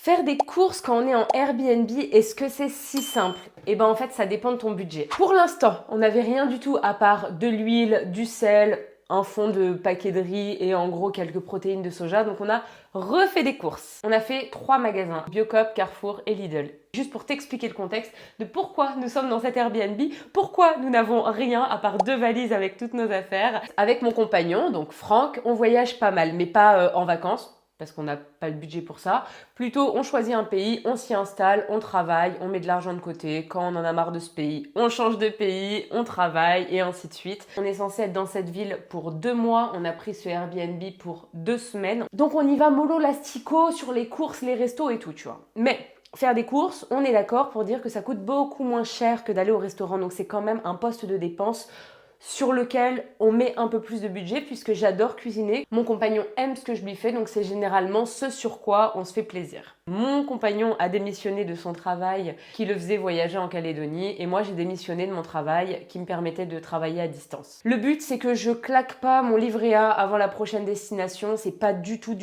Faire des courses quand on est en Airbnb, est-ce que c'est si simple? Eh ben en fait, ça dépend de ton budget. Pour l'instant, on n'avait rien du tout à part de l'huile, du sel, un fond de paquet de riz et en gros quelques protéines de soja. Donc on a refait des courses. On a fait 3 magasins, Biocop, Carrefour et Lidl. Juste pour t'expliquer le contexte de pourquoi nous sommes dans cet Airbnb, pourquoi nous n'avons rien à part 2 valises avec toutes nos affaires. Avec mon compagnon, donc Franck, on voyage pas mal, mais pas en vacances, parce qu'on n'a pas le budget pour ça. Plutôt, on choisit un pays, on s'y installe, on travaille, on met de l'argent de côté. Quand on en a marre de ce pays, on change de pays, on travaille et ainsi de suite. On est censé être dans cette ville pour 2 mois. On a pris ce Airbnb pour 2 semaines. Donc on y va mollo lastico sur les courses, les restos et tout, tu vois. Mais faire des courses, on est d'accord pour dire que ça coûte beaucoup moins cher que d'aller au restaurant. Donc c'est quand même un poste de dépense sur lequel on met un peu plus de budget puisque j'adore cuisiner. Mon compagnon aime ce que je lui fais, donc c'est généralement ce sur quoi on se fait plaisir. Mon compagnon a démissionné de son travail qui le faisait voyager en Calédonie et moi j'ai démissionné de mon travail qui me permettait de travailler à distance. Le but c'est que je claque pas mon livret A avant la prochaine destination, c'est pas du tout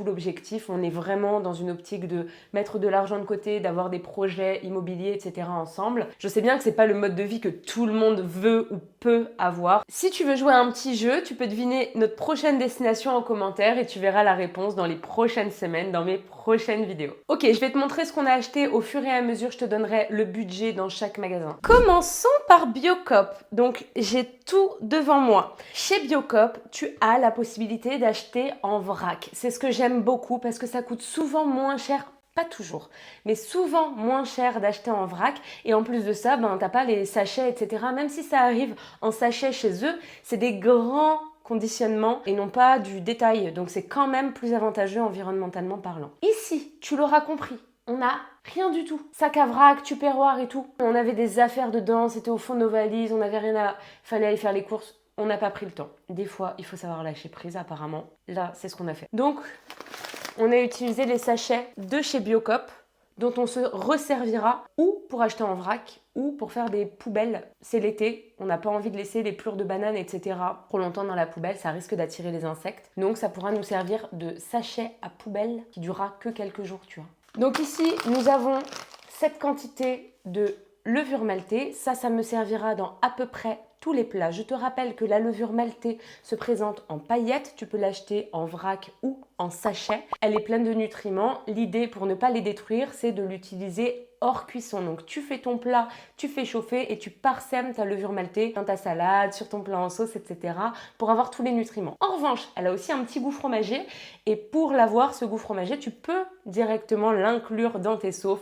l'objectif. On est vraiment dans une optique de mettre de l'argent de côté, d'avoir des projets immobiliers, etc. ensemble. Je sais bien que c'est pas le mode de vie que tout le monde veut ou peut avoir. Si tu veux jouer à un petit jeu, tu peux deviner notre prochaine destination en commentaire et tu verras la réponse dans les prochaines semaines, dans mes prochaines vidéos. Ok, je vais te montrer ce qu'on a acheté au fur et à mesure, je te donnerai le budget dans chaque magasin. Commençons par Biocop. Donc, j'ai tout devant moi. Chez Biocop, tu as la possibilité d'acheter en vrac. C'est ce que j'aime beaucoup parce que ça coûte souvent moins cher. Pas toujours, mais souvent moins cher d'acheter en vrac. Et en plus de ça, t'as pas les sachets, etc. Même si ça arrive en sachet chez eux, c'est des grands conditionnements et non pas du détail. Donc c'est quand même plus avantageux environnementalement parlant. Ici, tu l'auras compris, on n'a rien du tout. Sac à vrac, tupperware et tout. On avait des affaires dedans, c'était au fond de nos valises, on n'avait rien à... Fallait aller faire les courses. On n'a pas pris le temps. Des fois, il faut savoir lâcher prise apparemment. Là, c'est ce qu'on a fait. Donc, on a utilisé les sachets de chez Biocop dont on se resservira ou pour acheter en vrac ou pour faire des poubelles. C'est l'été, on n'a pas envie de laisser les plures de bananes, etc. trop longtemps dans la poubelle, ça risque d'attirer les insectes. Donc ça pourra nous servir de sachet à poubelle qui durera que quelques jours, tu vois. Donc ici, nous avons cette quantité de levure maltée. Ça me servira dans à peu près tous les plats. Je te rappelle que la levure maltée se présente en paillettes. Tu peux l'acheter en vrac ou en sachet. Elle est pleine de nutriments. L'idée pour ne pas les détruire, c'est de l'utiliser hors cuisson. Donc tu fais ton plat, tu fais chauffer et tu parsèmes ta levure maltée dans ta salade, sur ton plat en sauce, etc. pour avoir tous les nutriments. En revanche, elle a aussi un petit goût fromager et pour l'avoir, ce goût fromager, tu peux directement l'inclure dans tes sauces,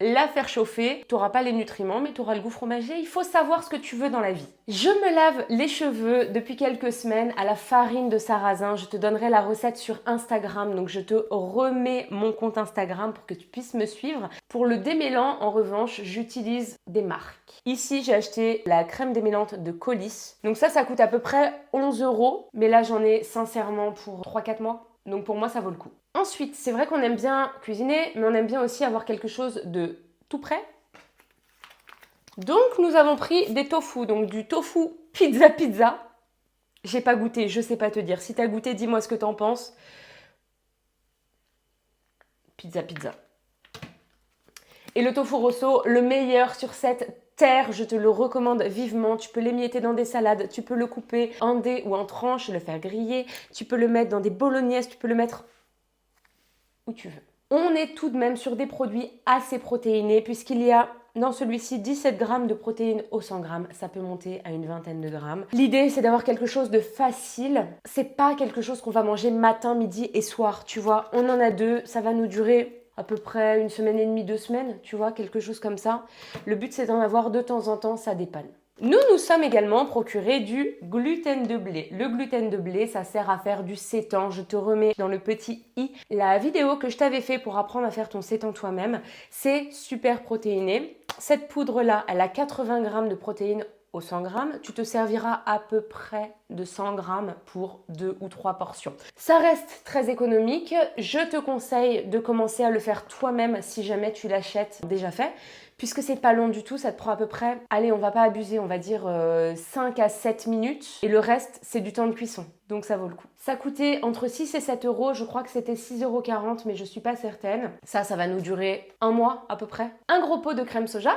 la faire chauffer. Tu n'auras pas les nutriments, mais tu auras le goût fromager. Il faut savoir ce que tu veux dans la vie. Je me lave les cheveux depuis quelques semaines à la farine de sarrasin. Je te donnerai la recette sur Instagram, donc je te remets mon compte Instagram pour que tu puisses me suivre. Pour le démêlant, en revanche, j'utilise des marques. Ici, j'ai acheté la crème démêlante de Colis. Donc ça coûte à peu près 11 €, mais là, j'en ai sincèrement pour 3-4 mois. Donc pour moi, ça vaut le coup. Ensuite, c'est vrai qu'on aime bien cuisiner, mais on aime bien aussi avoir quelque chose de tout prêt. Donc nous avons pris des tofu, donc du tofu pizza. J'ai pas goûté, je sais pas te dire. Si t'as goûté, dis-moi ce que t'en penses. Pizza. Et le tofu rosso, le meilleur sur cette terre, je te le recommande vivement. Tu peux l'émietter dans des salades, tu peux le couper en dés ou en tranches, le faire griller. Tu peux le mettre dans des bolognaises, tu peux le mettre où tu veux. On est tout de même sur des produits assez protéinés puisqu'il y a dans celui-ci 17 grammes de protéines au 100 grammes. Ça peut monter à une vingtaine de grammes. L'idée, c'est d'avoir quelque chose de facile. C'est pas quelque chose qu'on va manger matin, midi et soir. Tu vois, on en a 2. Ça va nous durer à peu près 1 semaine et demie, 2 semaines. Tu vois, quelque chose comme ça. Le but, c'est d'en avoir de temps en temps. Ça dépanne. Nous sommes également procurés du gluten de blé. Le gluten de blé, ça sert à faire du sétan. Je te remets dans le petit i la vidéo que je t'avais fait pour apprendre à faire ton sétan toi-même. C'est super protéiné. Cette poudre-là, elle a 80 grammes de protéines au 100 grammes, tu te serviras à peu près de 100 grammes pour 2 ou 3 portions. Ça reste très économique. Je te conseille de commencer à le faire toi-même si jamais tu l'achètes déjà fait, puisque c'est pas long du tout, ça te prend à peu près, allez, on va pas abuser, on va dire 5 à 7 minutes, et le reste, c'est du temps de cuisson, donc ça vaut le coup. Ça coûtait entre 6 et 7 euros, je crois que c'était 6,40 €, mais je suis pas certaine. Ça va nous durer un mois à peu près. Un gros pot de crème soja,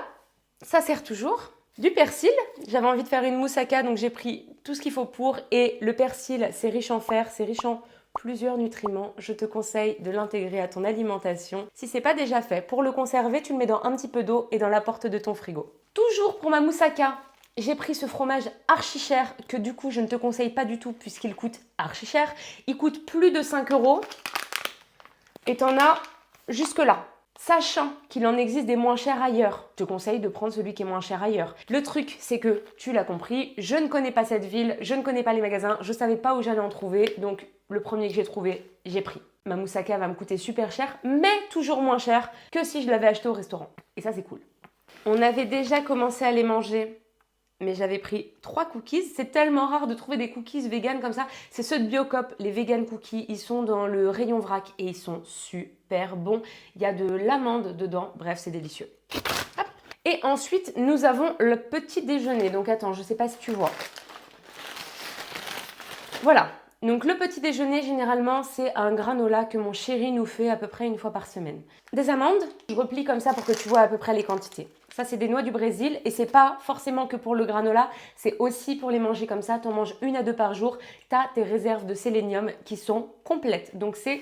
ça sert toujours. Du persil, j'avais envie de faire une moussaka, donc j'ai pris tout ce qu'il faut pour, et le persil, c'est riche en fer, c'est riche en plusieurs nutriments. Je te conseille de l'intégrer à ton alimentation. Si c'est pas déjà fait, pour le conserver, tu le mets dans un petit peu d'eau et dans la porte de ton frigo. Toujours pour ma moussaka, j'ai pris ce fromage archi cher que du coup je ne te conseille pas du tout puisqu'il coûte archi cher. Il coûte plus de 5 € et t'en as jusque là. Sachant qu'il en existe des moins chers ailleurs, je te conseille de prendre celui qui est moins cher ailleurs. Le truc, c'est que, tu l'as compris, je ne connais pas cette ville, je ne connais pas les magasins, je ne savais pas où j'allais en trouver, donc le premier que j'ai trouvé, j'ai pris. Ma moussaka va me coûter super cher, mais toujours moins cher que si je l'avais acheté au restaurant. Et ça, c'est cool. On avait déjà commencé à les manger, mais j'avais pris 3 cookies. C'est tellement rare de trouver des cookies vegan comme ça. C'est ceux de Biocop, les vegan cookies. Ils sont dans le rayon vrac et ils sont super bons. Il y a de l'amande dedans. Bref, c'est délicieux. Hop. Et ensuite, nous avons le petit déjeuner. Donc attends, je ne sais pas si tu vois. Voilà. Donc le petit déjeuner, généralement, c'est un granola que mon chéri nous fait à peu près une fois par semaine. Des amandes, je replie comme ça pour que tu vois à peu près les quantités. Ça, c'est des noix du Brésil et c'est pas forcément que pour le granola, c'est aussi pour les manger comme ça. Tu en manges 1 à 2 par jour. Tu as tes réserves de sélénium qui sont complètes. Donc c'est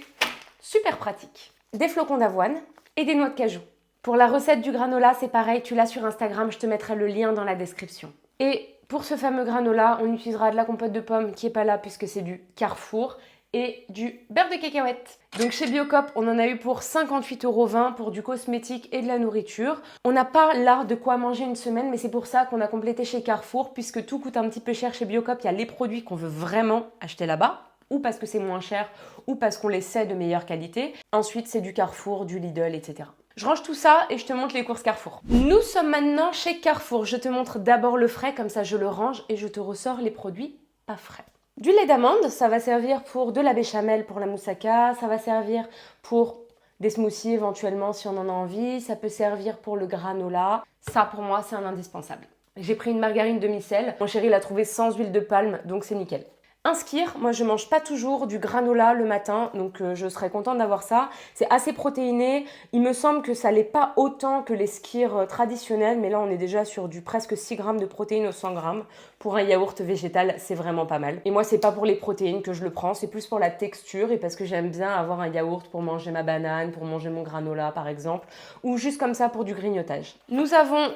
super pratique. Des flocons d'avoine et des noix de cajou. Pour la recette du granola, c'est pareil. Tu l'as sur Instagram, je te mettrai le lien dans la description. Et pour ce fameux granola, on utilisera de la compote de pommes qui n'est pas là puisque c'est du Carrefour et du beurre de cacahuète. Donc chez Biocop, on en a eu pour 58,20 € pour du cosmétique et de la nourriture. On n'a pas là de quoi manger une semaine, mais c'est pour ça qu'on a complété chez Carrefour puisque tout coûte un petit peu cher chez Biocop. Il y a les produits qu'on veut vraiment acheter là-bas, ou parce que c'est moins cher, ou parce qu'on les sait de meilleure qualité. Ensuite, c'est du Carrefour, du Lidl, etc. Je range tout ça et je te montre les courses Carrefour. Nous sommes maintenant chez Carrefour. Je te montre d'abord le frais, comme ça je le range et je te ressors les produits pas frais. Du lait d'amande, ça va servir pour de la béchamel pour la moussaka, ça va servir pour des smoothies éventuellement si on en a envie, ça peut servir pour le granola. Ça pour moi c'est un indispensable. J'ai pris une margarine demi-sel, mon chéri l'a trouvé sans huile de palme donc c'est nickel. Un skyr, moi je mange pas toujours du granola le matin, donc je serais contente d'avoir ça. C'est assez protéiné, il me semble que ça l'est pas autant que les skyrs traditionnels, mais là on est déjà sur du presque 6 grammes de protéines au 100 grammes. Pour un yaourt végétal, c'est vraiment pas mal. Et moi c'est pas pour les protéines que je le prends, c'est plus pour la texture et parce que j'aime bien avoir un yaourt pour manger ma banane, pour manger mon granola par exemple, ou juste comme ça pour du grignotage. Nous avons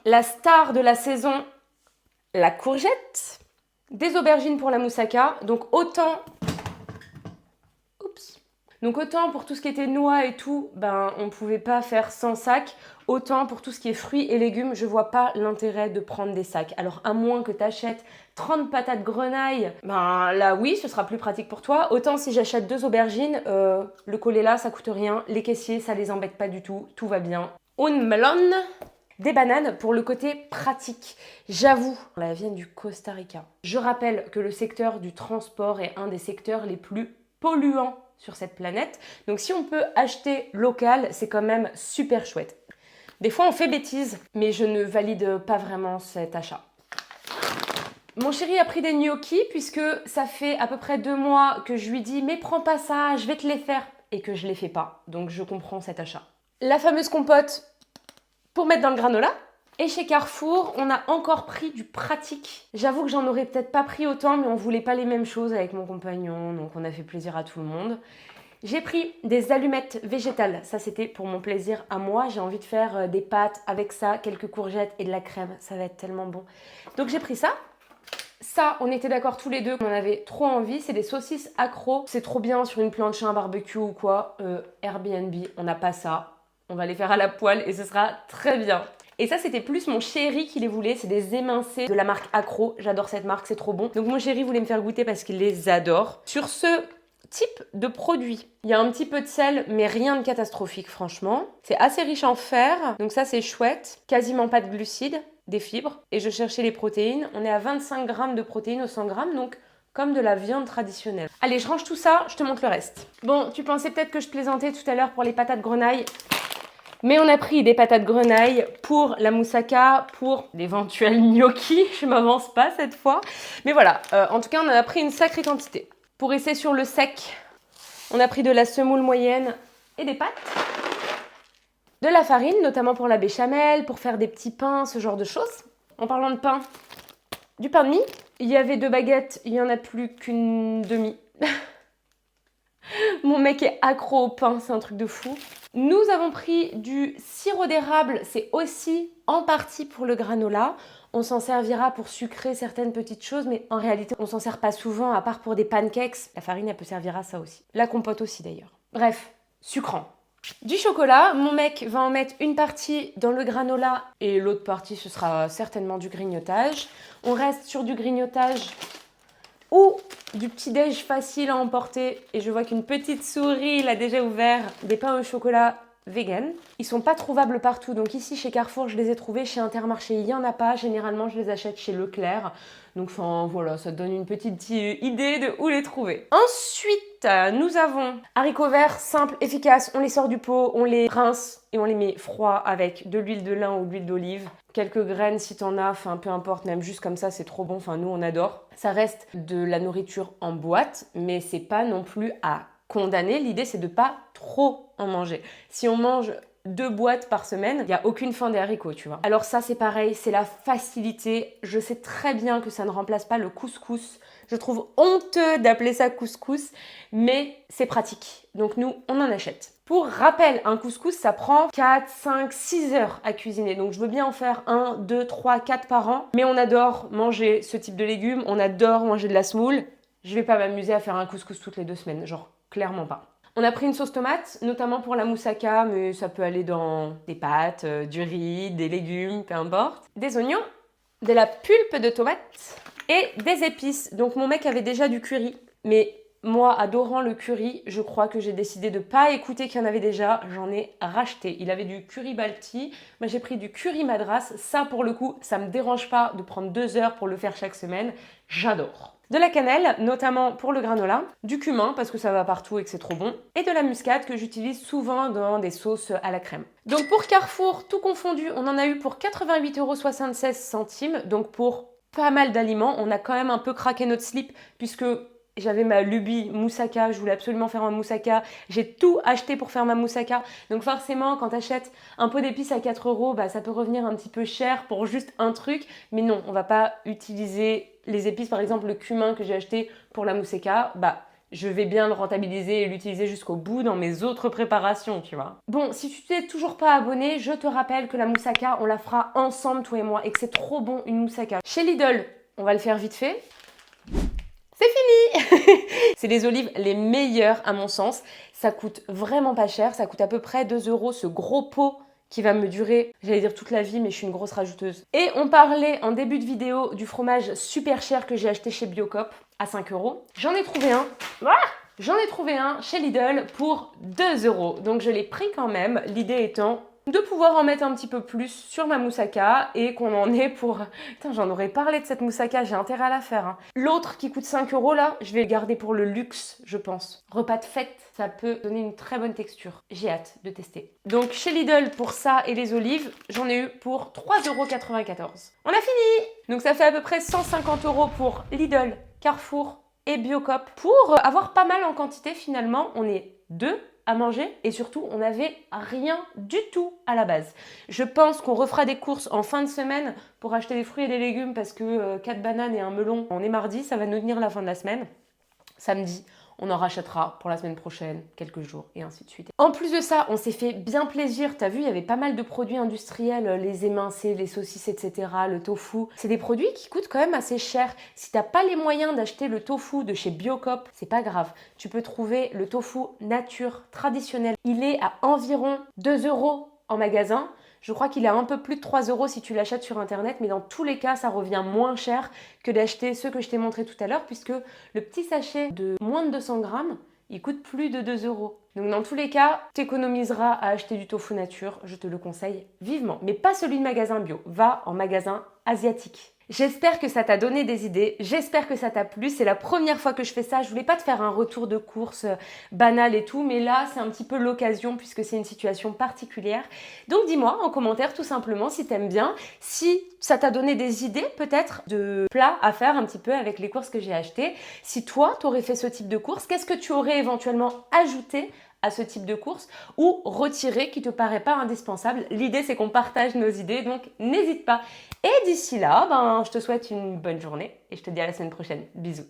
la star de la saison, la courgette. Des aubergines pour la moussaka, donc autant pour tout ce qui était noix et tout, ben on pouvait pas faire sans sac. Autant pour tout ce qui est fruits et légumes, je vois pas l'intérêt de prendre des sacs. Alors à moins que tu achètes 30 patates grenaille, ben là oui, ce sera plus pratique pour toi. Autant si j'achète 2 aubergines, le coller là ça coûte rien. Les caissiers ça les embête pas du tout, tout va bien. Un melon. Des bananes pour le côté pratique. J'avoue, elles viennent du Costa Rica. Je rappelle que le secteur du transport est un des secteurs les plus polluants sur cette planète. Donc si on peut acheter local, c'est quand même super chouette. Des fois on fait bêtise, mais je ne valide pas vraiment cet achat. Mon chéri a pris des gnocchis puisque ça fait à peu près 2 mois que je lui dis « mais prends pas ça, je vais te les faire » et que je les fais pas. Donc je comprends cet achat. La fameuse compote pour mettre dans le granola. Et chez Carrefour, on a encore pris du pratique. J'avoue que j'en aurais peut-être pas pris autant, mais on voulait pas les mêmes choses avec mon compagnon, donc on a fait plaisir à tout le monde. J'ai pris des allumettes végétales. Ça, c'était pour mon plaisir à moi. J'ai envie de faire des pâtes avec ça, quelques courgettes et de la crème. Ça va être tellement bon. Donc j'ai pris ça. Ça, on était d'accord tous les deux qu'on en avait trop envie. C'est des saucisses accro. C'est trop bien sur une planche à un barbecue ou quoi. Airbnb, on n'a pas ça. On va les faire à la poêle et ce sera très bien. Et ça, c'était plus mon chéri qui les voulait. C'est des émincés de la marque Accro. J'adore cette marque, c'est trop bon. Donc mon chéri voulait me faire goûter parce qu'il les adore. Sur ce type de produit, il y a un petit peu de sel, mais rien de catastrophique, franchement. C'est assez riche en fer, donc ça, c'est chouette. Quasiment pas de glucides. des fibres et je cherchais les protéines. On est à 25 grammes de protéines au 100 grammes, donc comme de la viande traditionnelle. Allez, je range tout ça, je te montre le reste. Bon, tu pensais peut-être que je plaisantais tout à l'heure pour les patates grenaille. Mais on a pris des patates grenaille pour la moussaka, pour d'éventuels gnocchis. Je m'avance pas cette fois. Mais voilà, en tout cas, on en a pris une sacrée quantité. Pour rester sur le sec, on a pris de la semoule moyenne et des pâtes. De la farine, notamment pour la béchamel, pour faire des petits pains, ce genre de choses. En parlant de pain, du pain de mie. Il y avait 2 baguettes, il n'y en a plus qu'une demi. Mon mec est accro au pain, c'est un truc de fou. Nous avons pris du sirop d'érable, c'est aussi en partie pour le granola. On s'en servira pour sucrer certaines petites choses, mais en réalité, on s'en sert pas souvent, à part pour des pancakes. La farine, elle peut servir à ça aussi. La compote aussi d'ailleurs. Bref, sucrant. Du chocolat, mon mec va en mettre une partie dans le granola et l'autre partie, ce sera certainement du grignotage. On reste sur du grignotage ou du petit-déj facile à emporter. Et je vois qu'une petite souris, il a déjà ouvert des pains au chocolat vegan. Ils sont pas trouvables partout. Donc ici, chez Carrefour, je les ai trouvés. Chez Intermarché, il n'y en a pas. Généralement, je les achète chez Leclerc. Donc enfin, voilà, ça te donne une petite idée de où les trouver. Ensuite, nous avons haricots verts simples, efficaces. On les sort du pot, on les rince et on les met froids avec de l'huile de lin ou de l'huile d'olive. Quelques graines si t'en as, enfin peu importe, même juste comme ça, c'est trop bon. Enfin, nous, on adore. Ça reste de la nourriture en boîte, mais c'est pas non plus à condamner. L'idée, c'est de pas trop en manger. Si on mange 2 boîtes par semaine, il n'y a aucune fin des haricots, tu vois. Alors ça, c'est pareil, c'est la facilité. Je sais très bien que ça ne remplace pas le couscous. Je trouve honteux d'appeler ça couscous, mais c'est pratique. Donc nous, on en achète. Pour rappel, un couscous, ça prend 4, 5, 6 heures à cuisiner. Donc je veux bien en faire 1, 2, 3, 4 par an. Mais on adore manger ce type de légumes. On adore manger de la semoule. Je vais pas m'amuser à faire un couscous toutes les 2 semaines. Genre, clairement pas. On a pris une sauce tomate, notamment pour la moussaka, mais ça peut aller dans des pâtes, du riz, des légumes, peu importe. Des oignons, de la pulpe de tomate et des épices. Donc mon mec avait déjà du curry, mais moi, adorant le curry, je crois que j'ai décidé de ne pas écouter qu'il y en avait déjà. J'en ai racheté. Il avait du curry balti. Moi, j'ai pris du curry madras. Ça, pour le coup, ça me dérange pas de prendre 2 heures pour le faire chaque semaine. J'adore. De la cannelle, notamment pour le granola, du cumin parce que ça va partout et que c'est trop bon, et de la muscade que j'utilise souvent dans des sauces à la crème. Donc pour Carrefour, tout confondu, on en a eu pour 88,76 €, donc pour pas mal d'aliments. On a quand même un peu craqué notre slip puisque j'avais ma lubie moussaka, je voulais absolument faire un moussaka. J'ai tout acheté pour faire ma moussaka. Donc forcément, quand tu achètes un pot d'épices à 4 €, bah, ça peut revenir un petit peu cher pour juste un truc. Mais non, on va pas utiliser les épices, par exemple le cumin que j'ai acheté pour la moussaka. Bah, je vais bien le rentabiliser et l'utiliser jusqu'au bout dans mes autres préparations, tu vois. Bon, si tu t'es toujours pas abonné, je te rappelle que la moussaka, on la fera ensemble, toi et moi, et que c'est trop bon une moussaka. Chez Lidl, on va le faire vite fait. C'est fini. C'est les olives les meilleures à mon sens. Ça coûte vraiment pas cher. Ça coûte à peu près 2 € ce gros pot qui va me durer, j'allais dire toute la vie, mais je suis une grosse rajouteuse. Et on parlait en début de vidéo du fromage super cher que j'ai acheté chez Biocop à 5 €. J'en ai trouvé un. J'en ai trouvé un chez Lidl pour 2 €. Donc je l'ai pris quand même. L'idée étant de pouvoir en mettre un petit peu plus sur ma moussaka et qu'on en ait pour... Putain, j'en aurais parlé de cette moussaka, j'ai intérêt à la faire. Hein. L'autre qui coûte 5 € là, je vais le garder pour le luxe, je pense. Repas de fête, ça peut donner une très bonne texture. J'ai hâte de tester. Donc chez Lidl, pour ça et les olives, j'en ai eu pour 3,94 €. On a fini! Donc ça fait à peu près 150 € pour Lidl, Carrefour et Biocop. Pour avoir pas mal en quantité finalement, on est 2 à manger et surtout on n'avait rien du tout à la base. Je pense qu'on refera des courses en fin de semaine pour acheter des fruits et des légumes parce que 4 bananes et un melon, on est mardi, ça va nous tenir la fin de la semaine. Samedi, on en rachètera pour la semaine prochaine, quelques jours et ainsi de suite. En plus de ça, on s'est fait bien plaisir. T'as vu, il y avait pas mal de produits industriels, les émincés, les saucisses, etc., le tofu. C'est des produits qui coûtent quand même assez cher. Si t'as pas les moyens d'acheter le tofu de chez Biocop, c'est pas grave. Tu peux trouver le tofu nature traditionnel. Il est à environ 2 € en magasin. Je crois qu'il est à un peu plus de 3 € si tu l'achètes sur internet, mais dans tous les cas, ça revient moins cher que d'acheter ceux que je t'ai montré tout à l'heure, puisque le petit sachet de moins de 200 grammes, il coûte plus de 2 euros. Donc dans tous les cas, tu économiseras à acheter du tofu nature, je te le conseille vivement. Mais pas celui de magasin bio, va en magasin asiatique. J'espère que ça t'a donné des idées, j'espère que ça t'a plu. C'est la première fois que je fais ça. Je voulais pas te faire un retour de course banal et tout, mais là c'est un petit peu l'occasion puisque c'est une situation particulière. Donc dis-moi en commentaire tout simplement si t'aimes bien, si ça t'a donné des idées peut-être de plats à faire un petit peu avec les courses que j'ai achetées. Si toi t'aurais fait ce type de course, qu'est-ce que tu aurais éventuellement ajouté à ce type de course ou retiré qui te paraît pas indispensable. L'idée c'est qu'on partage nos idées, donc n'hésite pas. Et d'ici là, je te souhaite une bonne journée et je te dis à la semaine prochaine. Bisous.